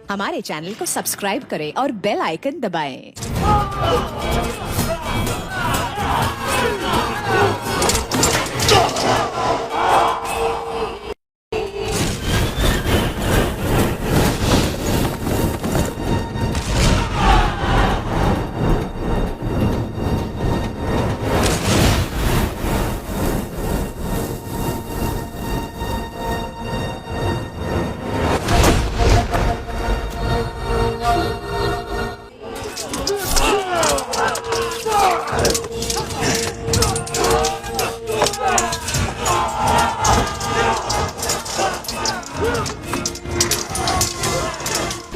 हमारे चैनल को सब्सक्राइब करें और बेल आइकन दबाएं।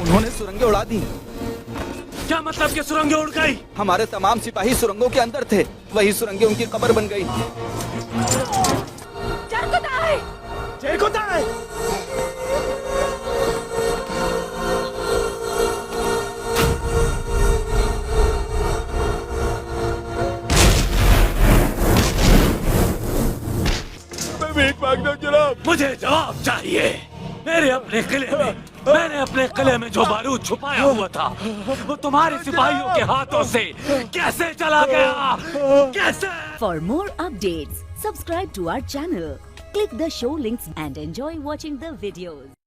उन्होंने सुरंगें उड़ा दी। क्या मतलब कि सुरंगें उड़ गई? हमारे तमाम सिपाही सुरंगों के अंदर थे, वही सुरंगें उनकी कब्र बन गई। मैं भीख मांगता हूं जनाब। मुझे जवाब चाहिए। मैंने अपने किले में जो बारूद छुपाया हुआ था वो तुम्हारे सिपाहियों के हाथों से कैसे चला गया? कैसे? For more updates, subscribe to our channel, click the show links and enjoy watching the videos.